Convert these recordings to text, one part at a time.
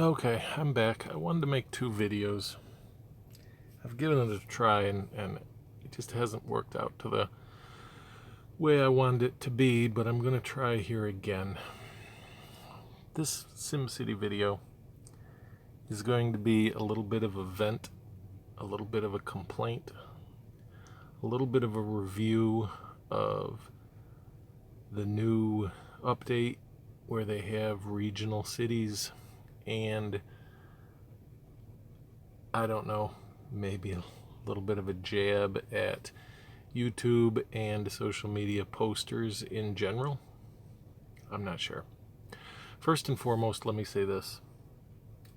Okay, I'm back. I wanted to make two videos. I've given it a try and it just hasn't worked out to the way I wanted it to be, but I'm going to try here again. This SimCity video is going to be a little bit of a vent, a little bit of a complaint, a little bit of a review of the new update where they have regional cities and I don't know, maybe a little bit of a jab at YouTube and social media posters in general. I'm not sure. First and foremost, let me say this.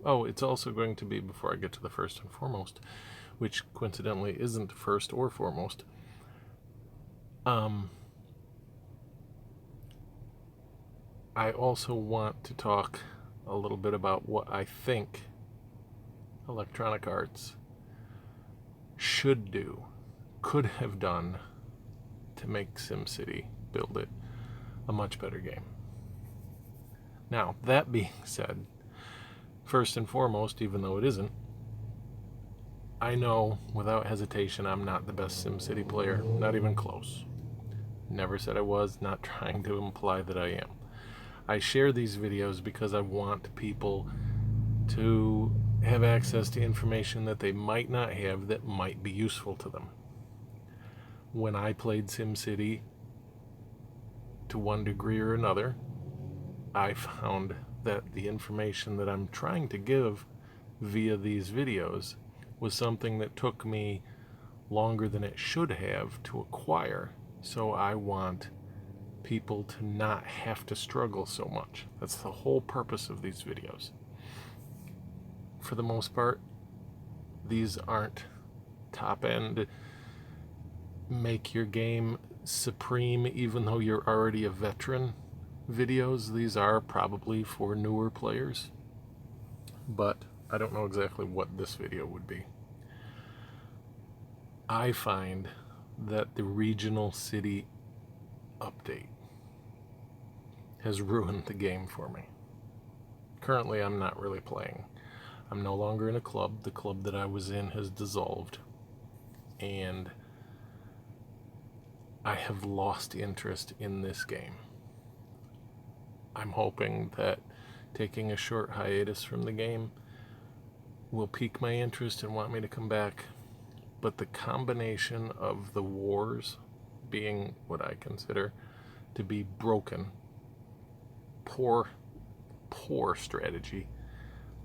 Oh, it's also going to be, before I get to the first and foremost, which coincidentally isn't first or foremost, I also want to talk a little bit about what I think Electronic Arts should do, could have done to make SimCity Buildit a much better game. Now, that being said, first and foremost, even though it isn't, I know without hesitation I'm not the best SimCity player, not even close. Never said I was, not trying to imply that I am. I share these videos because I want people to have access to information that they might not have that might be useful to them. When I played SimCity to one degree or another, I found that the information that I'm trying to give via these videos was something that took me longer than it should have to acquire. So I want people to not have to struggle so much. That's the whole purpose of these videos. For the most part, these aren't top-end, make your game supreme even though you're already a veteran videos. These are probably for newer players, but I don't know exactly what this video would be. I find that the regional city update has ruined the game for me. Currently, I'm not really playing. I'm no longer in a club. The club that I was in has dissolved, and I have lost interest in this game. I'm hoping that taking a short hiatus from the game will pique my interest and want me to come back, but the combination of the wars being what I consider to be broken, poor strategy,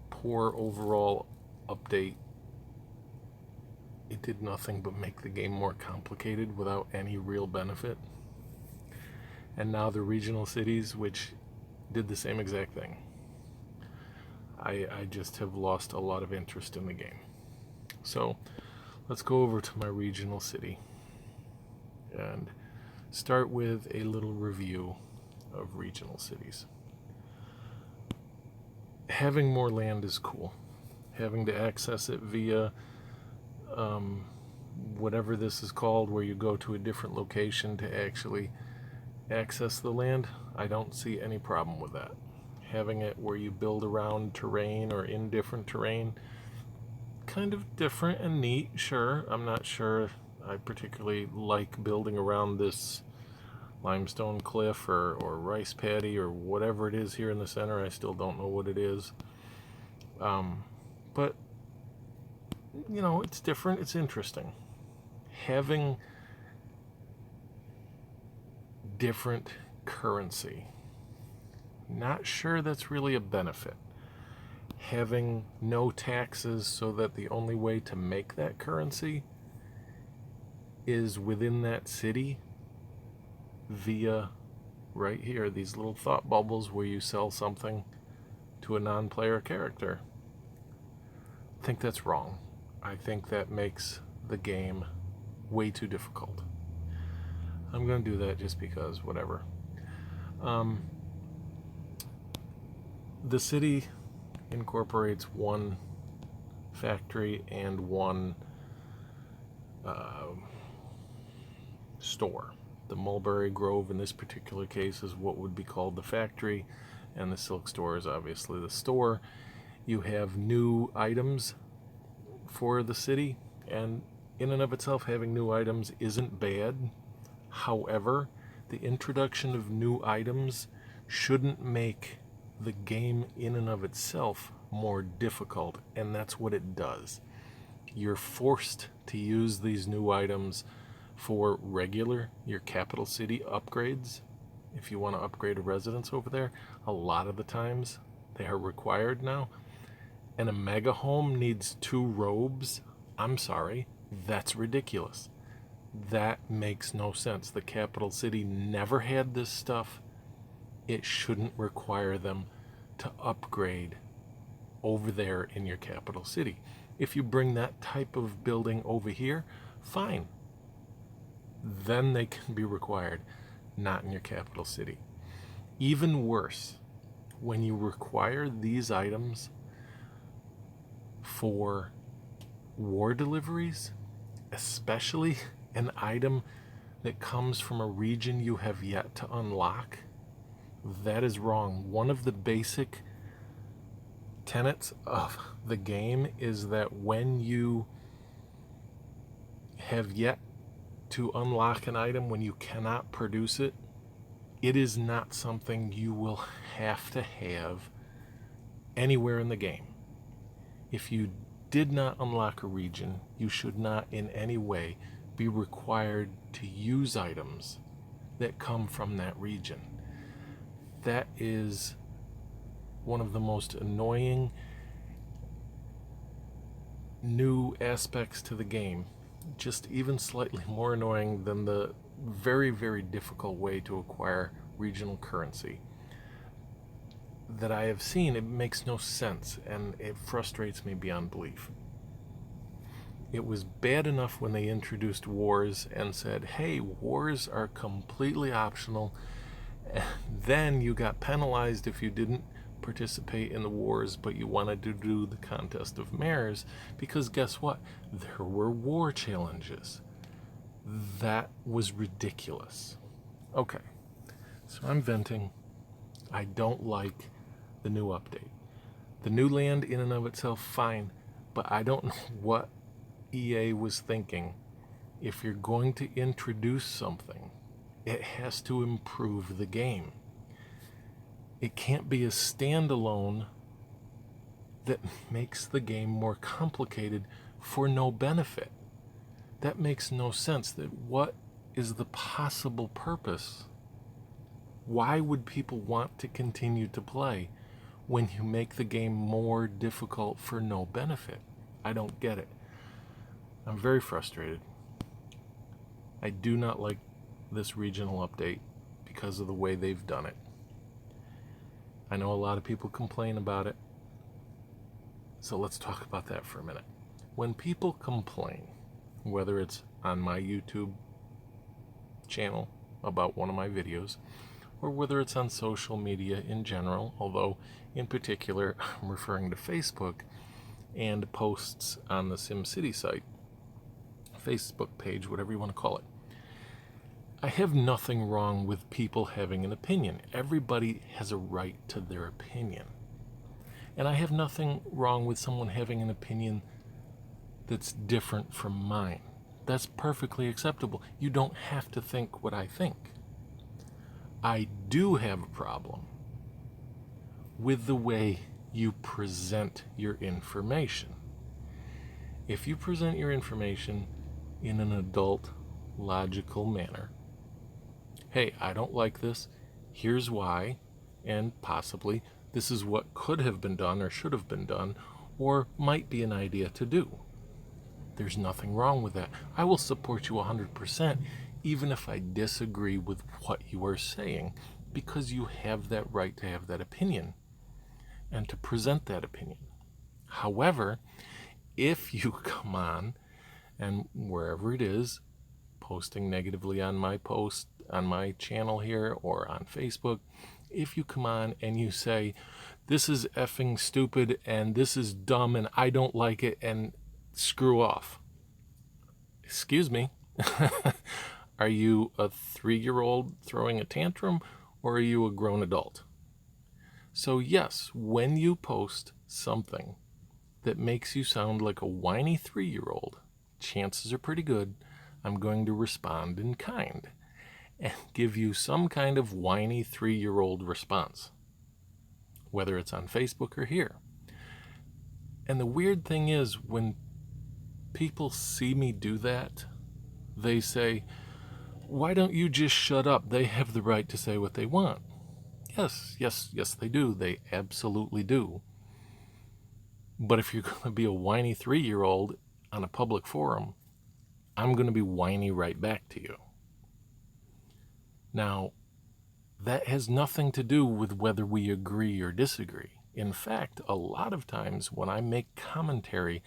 poor overall update, it did nothing but make the game more complicated without any real benefit. And now the regional cities, which did the same exact thing. I just have lost a lot of interest in the game. So let's go over to my regional city and start with a little review of regional cities. Having more land is cool. Having to access it via whatever this is called, where you go to a different location to actually access the land, I don't see any problem with that. Having it where you build around terrain or in different terrain, kind of different and neat, sure. I'm not sure I particularly like building around this limestone cliff or rice paddy or whatever it is here in the center. I still don't know what it is. But, you know, it's different. It's interesting. Having different currency, not sure that's really a benefit. Having no taxes so that the only way to make that currency is within that city via, right here, these little thought bubbles where you sell something to a non-player character. I think that's wrong. I think that makes the game way too difficult. I'm going to do that just because, whatever. The city incorporates one factory and one store. The Mulberry Grove in this particular case is what would be called the factory, and the Silk Store is obviously the store. you have new items for the city, and in and of itself having new items isn't bad. However, the introduction of new items shouldn't make the game in and of itself more difficult, and that's what it does. You're forced to use these new items for your capital city upgrades. If you want to upgrade a residence over there, a lot of the times they are required now. And a mega home needs 2 robes. I'm sorry, that's ridiculous. That makes no sense. The capital city never had this stuff. It shouldn't require them to upgrade over there in your capital city. If you bring that type of building over here, fine. Then they can be required, not in your capital city. Even worse, when you require these items for war deliveries, especially an item that comes from a region you have yet to unlock, that is wrong. One of the basic tenets of the game is that when you have yet to unlock an item, when you cannot produce it, it is not something you will have to have anywhere in the game. If you did not unlock a region, you should not in any way be required to use items that come from that region. That is one of the most annoying new aspects to the game. Just even slightly more annoying than the very, very difficult way to acquire regional currency that I have seen. It makes no sense, and it frustrates me beyond belief. It was bad enough when they introduced wars and said, hey, wars are completely optional, and then you got penalized if you didn't participate in the wars, but you wanted to do the contest of mayors, because guess what? There were war challenges. That was ridiculous. Okay, so I'm venting. I don't like the new update. The new land in and of itself, fine, but I don't know what EA was thinking. If you're going to introduce something, it has to improve the game. It can't be a standalone that makes the game more complicated for no benefit. That makes no sense. That what is the possible purpose? Why would people want to continue to play when you make the game more difficult for no benefit? I don't get it. I'm very frustrated. I do not like this regional update because of the way they've done it. I know a lot of people complain about it, so let's talk about that for a minute. When people complain, whether it's on my YouTube channel about one of my videos, or whether it's on social media in general, although in particular I'm referring to Facebook and posts on the SimCity site, Facebook page, whatever you want to call it. I have nothing wrong with people having an opinion. Everybody has a right to their opinion. And I have nothing wrong with someone having an opinion that's different from mine. That's perfectly acceptable. You don't have to think what I think. I do have a problem with the way you present your information. If you present your information in an adult, logical manner, hey, I don't like this, here's why, and possibly this is what could have been done or should have been done, or might be an idea to do. There's nothing wrong with that. I will support you 100%, even if I disagree with what you are saying, because you have that right to have that opinion and to present that opinion. However, if you come on and wherever it is, posting negatively on my post, on my channel here or on Facebook, if you come on and you say, this is effing stupid and this is dumb and I don't like it and screw off. Excuse me. Are you a 3-year-old throwing a tantrum or are you a grown adult? So yes, when you post something that makes you sound like a whiny 3-year-old, chances are pretty good I'm going to respond in kind and give you some kind of whiny 3-year-old response, whether it's on Facebook or here. And the weird thing is, when people see me do that, they say, why don't you just shut up? They have the right to say what they want. Yes, they do. They absolutely do. But if you're going to be a whiny 3-year-old on a public forum, I'm going to be whiny right back to you. Now, that has nothing to do with whether we agree or disagree. In fact, a lot of times when I make commentary,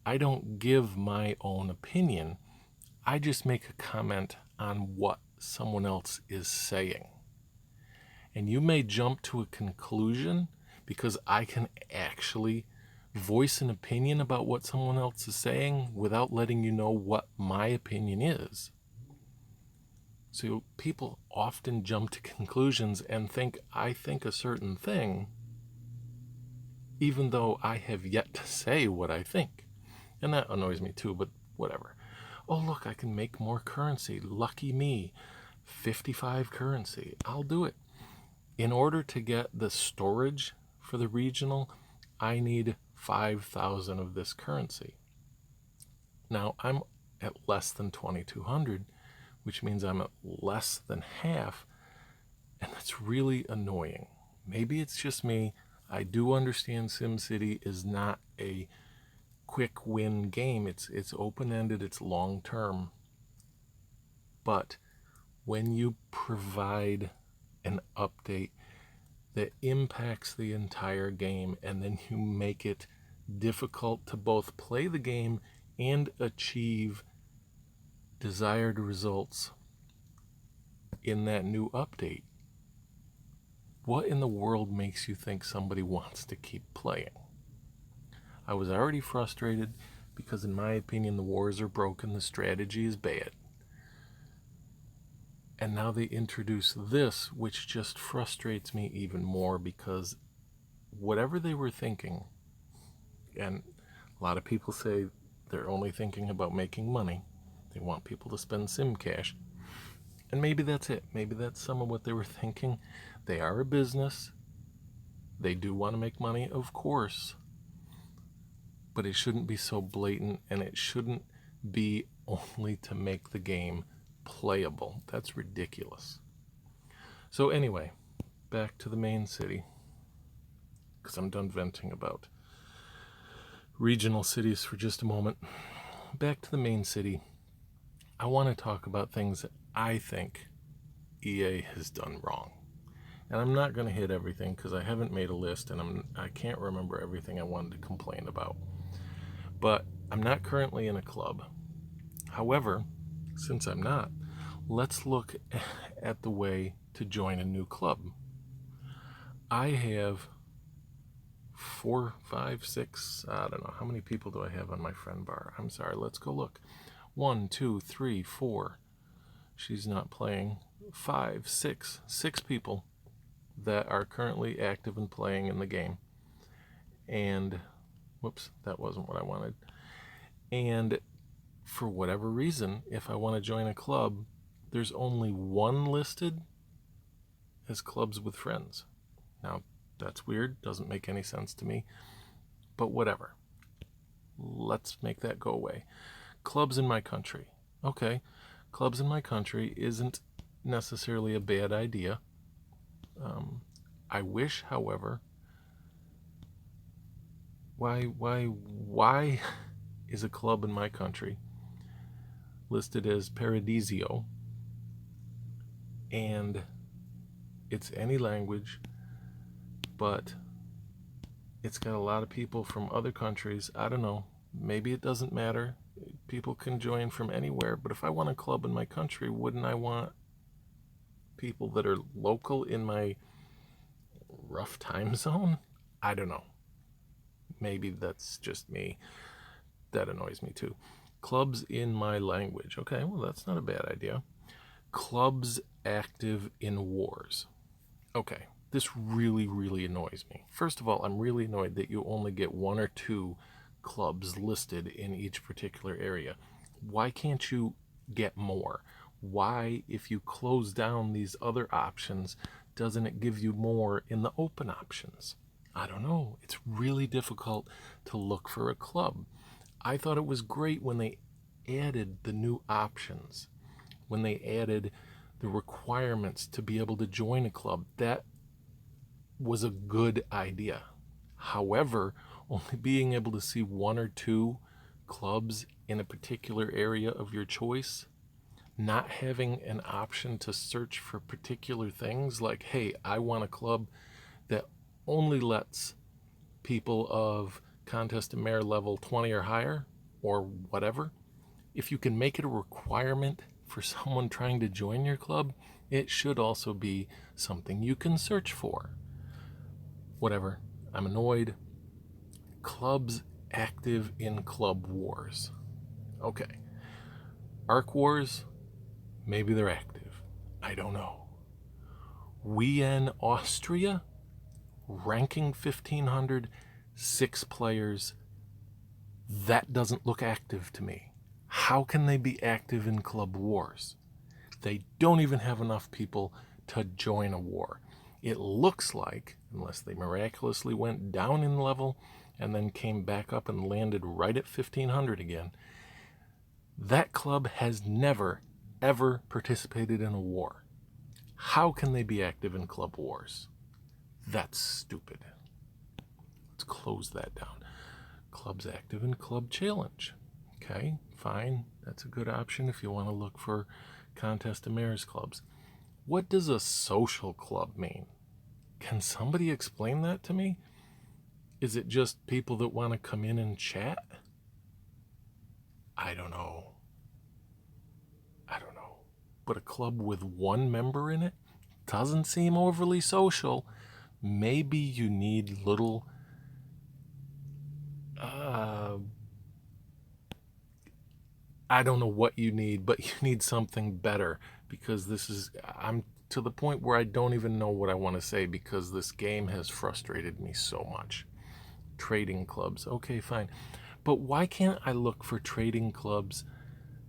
I don't give my own opinion. I just make a comment on what someone else is saying. And you may jump to a conclusion because I can actually voice an opinion about what someone else is saying without letting you know what my opinion is. So people often jump to conclusions and think I think a certain thing, even though I have yet to say what I think. And that annoys me too, but whatever. Oh, look, I can make more currency. Lucky me. 55 currency. I'll do it. In order to get the storage for the regional, I need 5,000 of this currency. Now, I'm at less than 2,200, which means I'm at less than half, and that's really annoying. Maybe it's just me. I do understand SimCity is not a quick win game. It's open-ended, it's long-term. But when you provide an update that impacts the entire game and then you make it difficult to both play the game and achieve desired results in that new update, what in the world makes you think somebody wants to keep playing? I was already frustrated because, in my opinion, the wars are broken, the strategy is bad. And now they introduce this, which just frustrates me even more because whatever they were thinking, and a lot of people say they're only thinking about making money. They want people to spend sim cash. And maybe that's it. Maybe that's some of what they were thinking. They are a business. They do want to make money, of course. But it shouldn't be so blatant, and it shouldn't be only to make the game playable. That's ridiculous. So anyway, back to the main city, because I'm done venting about regional cities for just a moment. Back to the main city. I want to talk about things that I think EA has done wrong. And I'm not going to hit everything because I haven't made a list and I can't remember everything I wanted to complain about. But I'm not currently in a club. However, since I'm not, let's look at the way to join a new club. I have 4, 5, 6, I don't know. How many people do I have on my friend bar? I'm sorry, let's go look. 1, 2, 3, 4. She's not playing. 5, 6 people that are currently active and playing in the game. And, whoops, that wasn't what I wanted. And for whatever reason, if I want to join a club, there's only one listed as clubs with friends. Now, that's weird, doesn't make any sense to me, but whatever. Let's make that go away. Clubs in my country. Okay, clubs in my country isn't necessarily a bad idea. I wish, however, why is a club in my country listed as Paradisio, and it's any language, but it's got a lot of people from other countries. I don't know, maybe it doesn't matter. People can join from anywhere, but if I want a club in my country, wouldn't I want people that are local in my rough time zone? I don't know. Maybe that's just me. That annoys me too. Clubs in my language. Okay, well, that's not a bad idea. Clubs active in wars. Okay, This really, really annoys me. First of all, I'm really annoyed that you only get 1 or 2 clubs listed in each particular area. Why can't you get more? Why, if you close down these other options, doesn't it give you more in the open options? I don't know. It's really difficult to look for a club. I thought it was great when they added the new options, when they added the requirements to be able to join a club. That was a good idea. However, only being able to see 1 or 2 clubs in a particular area of your choice, not having an option to search for particular things like, hey, I want a club that only lets people of contest and mayor level 20 or higher, or whatever. If you can make it a requirement for someone trying to join your club, it should also be something you can search for. Whatever. I'm annoyed. Clubs active in Club Wars. Okay. Arc Wars, maybe they're active. I don't know. Wien Austria, ranking 1500, 6 players. That doesn't look active to me. How can they be active in Club Wars? They don't even have enough people to join a war. It looks like, unless they miraculously went down in level and then came back up and landed right at 1500 again, that club has never, ever participated in a war. How can they be active in Club Wars? That's stupid. Let's close that down. Clubs active in Club Challenge. Okay, fine. That's a good option if you want to look for contest and mayor's clubs. What does a social club mean? Can somebody explain that to me? Is it just people that want to come in and chat? I don't know. But a club with 1 member in it doesn't seem overly social. Maybe you need little I don't know what you need, but you need something better, because I'm to the point where I don't even know what I want to say, because this game has frustrated me so much. Trading clubs, okay, fine. But why can't I look for trading clubs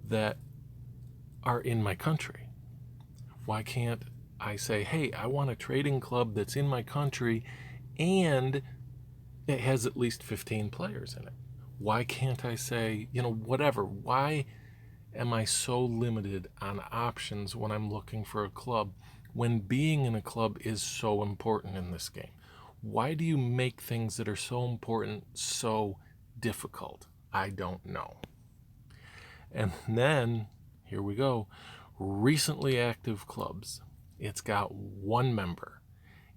that are in my country? Why can't I say, hey, I want a trading club that's in my country and it has at least 15 players in it? Why can't I say, whatever? Why am I so limited on options when I'm looking for a club, when being in a club is so important in this game? Why do you make things that are so important so difficult? I don't know. And then, here we go, recently active clubs. It's got 1 member.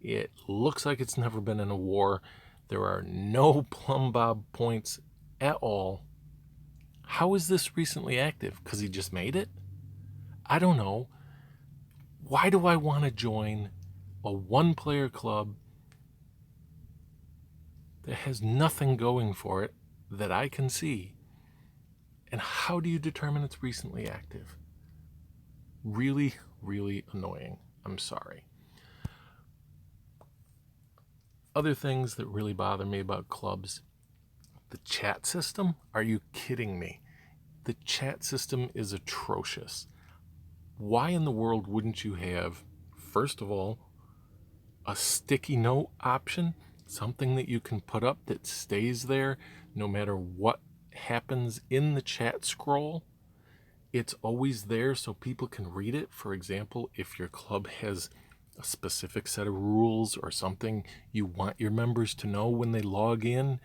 It looks like it's never been in a war. There are no plumb bob points at all. How is this recently active? Because he just made it? I don't know. Why do I want to join a 1-player club that has nothing going for it that I can see? And how do you determine it's recently active? Really, really annoying. I'm sorry. Other things that really bother me about clubs. The chat system? Are you kidding me? The chat system is atrocious. Why in the world wouldn't you have, first of all, a sticky note option? Something that you can put up that stays there no matter what happens in the chat scroll. It's always there so people can read it. For example, if your club has a specific set of rules or something you want your members to know when they log in,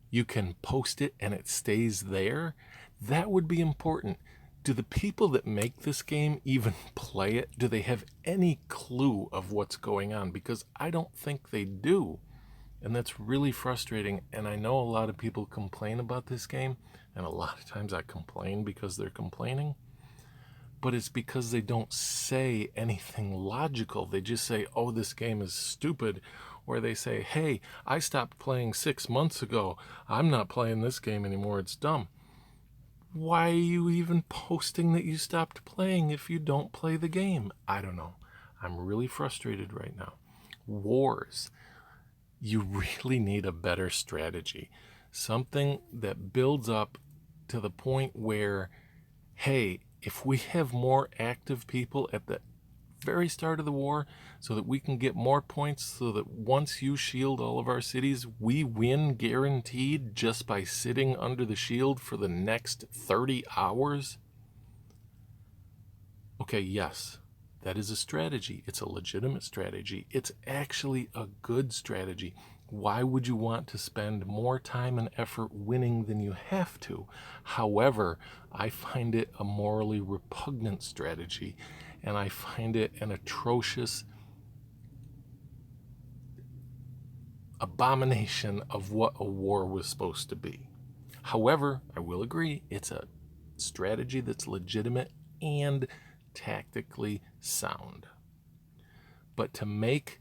you can post it and it stays there. That would be important. Do the people that make this game even play it? Do they have any clue of what's going on? Because I don't think they do. And that's really frustrating. And I know a lot of people complain about this game, and a lot of times I complain because they're complaining. But it's because they don't say anything logical. They just say, oh, this game is stupid. Or they say, hey, I stopped playing 6 months ago. I'm not playing this game anymore. It's dumb. Why are you even posting that you stopped playing if you don't play the game? I don't know. I'm really frustrated right now. wars. You really need a better strategy. Something that builds up to the point where, hey, if we have more active people at the very start of the war so that we can get more points, so that once you shield all of our cities, we win guaranteed just by sitting under the shield for the next 30 hours. Okay, yes, that is a strategy. It's a legitimate strategy. It's actually a good strategy. Why would you want to spend more time and effort winning than you have to? However, I find it a morally repugnant strategy, and I find it an atrocious abomination of what a war was supposed to be. However, I will agree, it's a strategy that's legitimate and tactically sound. But to make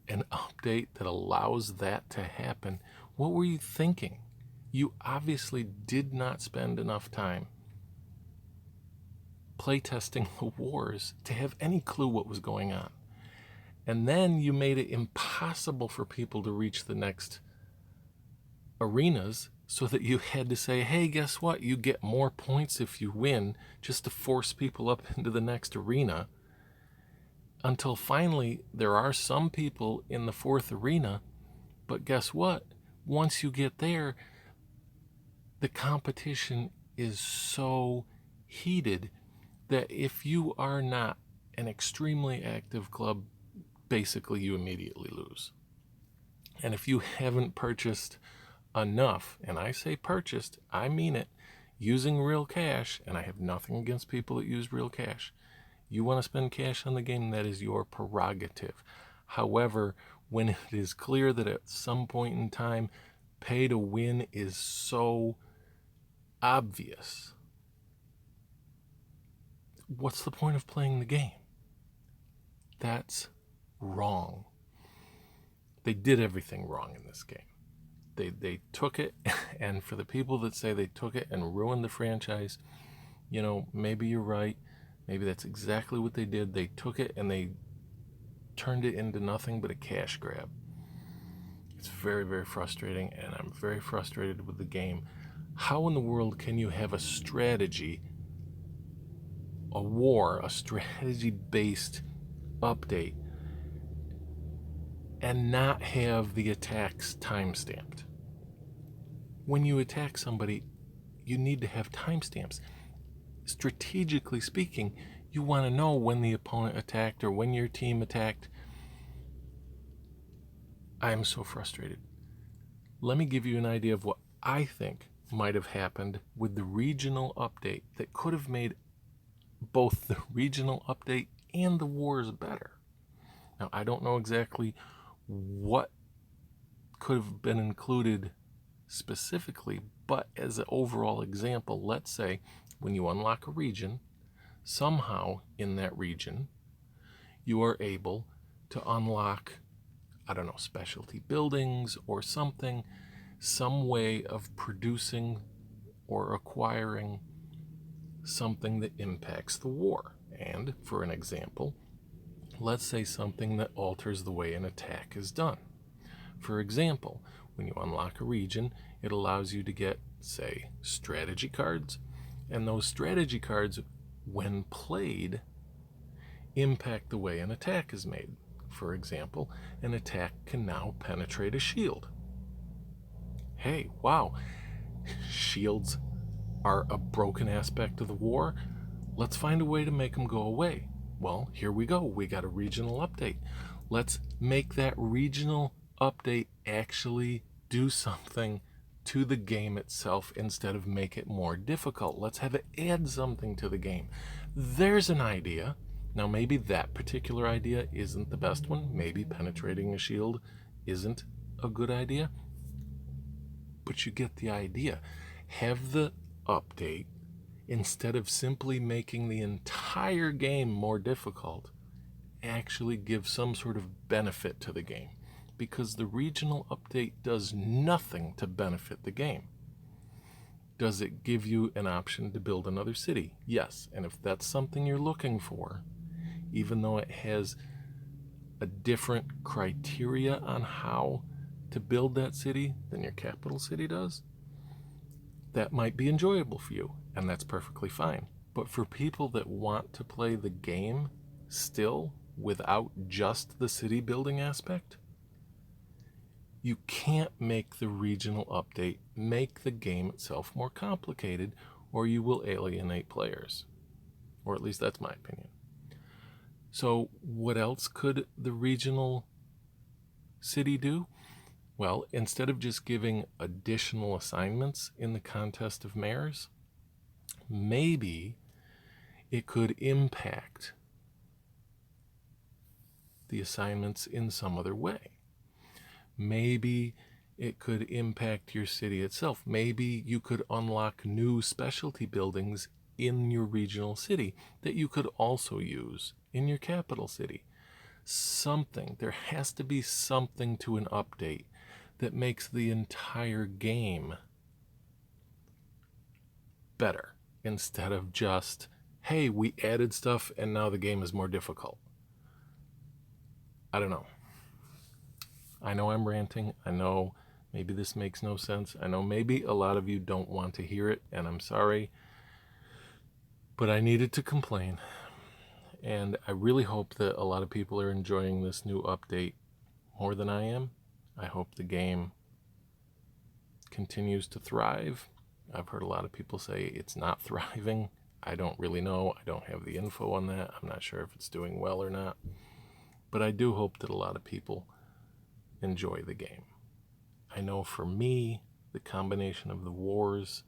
an update that allows that to happen, what were you thinking? You obviously did not spend enough time playtesting the wars to have any clue what was going on. And then you made it impossible for people to reach the next arenas so that you had to say, hey, guess what? You get more points if you win, just to force people up into the next arena. Until finally, there are some people in the fourth arena, but guess what? Once you get there, the competition is so heated that if you are not an extremely active club, basically you immediately lose. And if you haven't purchased enough, and I say purchased, I mean it, using real cash, and I have nothing against people that use real cash. You want to spend cash on the game, that is your prerogative. However, when it is clear that at some point in time, pay to win is so obvious, what's the point of playing the game? That's wrong. They did everything wrong in this game. They took it, and for the people that say they took it and ruined the franchise, maybe you're right. Maybe that's exactly what they did. They took it and they turned it into nothing but a cash grab. It's very, very frustrating, and I'm very frustrated with the game. How in the world can you have a strategy, a war, a strategy-based update, and not have the attacks time-stamped? When you attack somebody, you need to have timestamps. Strategically speaking, you want to know when the opponent attacked or when your team attacked. I am so frustrated. Let me give you an idea of what I think might have happened with the regional update that could have made both the regional update and the wars better. Now, I don't know exactly what could have been included specifically, but as an overall example, let's say when you unlock a region, somehow in that region, you are able to unlock, specialty buildings or something, some way of producing or acquiring something that impacts the war. And for an example, let's say something that alters the way an attack is done. For example, when you unlock a region, it allows you to get, say, strategy cards, and those strategy cards, when played, impact the way an attack is made. For example, an attack can now penetrate a shield. Hey, wow, shields are a broken aspect of the war. Let's find a way to make them go away. Well, here we go. We got a regional update. Let's make that regional update actually do something to the game itself instead of make it more difficult. Let's have it add something to the game. There's an idea. Now, maybe that particular idea isn't the best one. Maybe penetrating a shield isn't a good idea. But you get the idea. Have the update, instead of simply making the entire game more difficult, actually give some sort of benefit to the game. Because the regional update does nothing to benefit the game. Does it give you an option to build another city? Yes. And if that's something you're looking for, even though it has a different criteria on how to build that city than your capital city does, that might be enjoyable for you, and that's perfectly fine. But for people that want to play the game still without just the city building aspect, you can't make the regional update make the game itself more complicated, or you will alienate players. Or at least that's my opinion. So what else could the regional city do? Well, instead of just giving additional assignments in the contest of mayors, maybe it could impact the assignments in some other way. Maybe it could impact your city itself. Maybe you could unlock new specialty buildings in your regional city that you could also use in your capital city. Something. There has to be something to an update that makes the entire game better, instead of just, hey, we added stuff and now the game is more difficult. I don't know. I know I'm ranting. I know maybe this makes no sense. I know maybe a lot of you don't want to hear it, and I'm sorry. But I needed to complain. And I really hope that a lot of people are enjoying this new update more than I am. I hope the game continues to thrive. I've heard a lot of people say it's not thriving. I don't really know. I don't have the info on that. I'm not sure if it's doing well or not. But I do hope that a lot of people enjoy the game. I know for me, the combination of the wars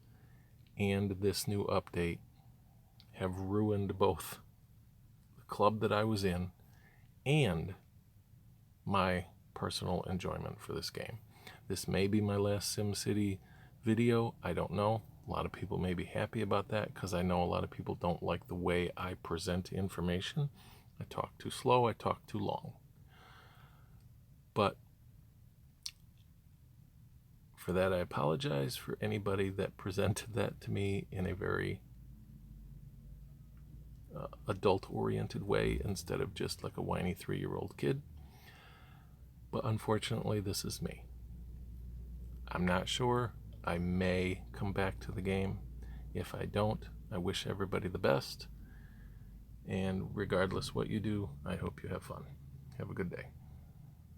and this new update have ruined both the club that I was in and my personal enjoyment for this game. This may be my last SimCity video. I don't know. A lot of people may be happy about that because I know a lot of people don't like the way I present information. I talk too slow. I talk too long. But for that, I apologize for anybody that presented that to me in a very adult-oriented way instead of just like a whiny 3-year-old kid. But unfortunately, this is me. I'm not sure. I may come back to the game. If I don't, I wish everybody the best. And regardless what you do, I hope you have fun. Have a good day.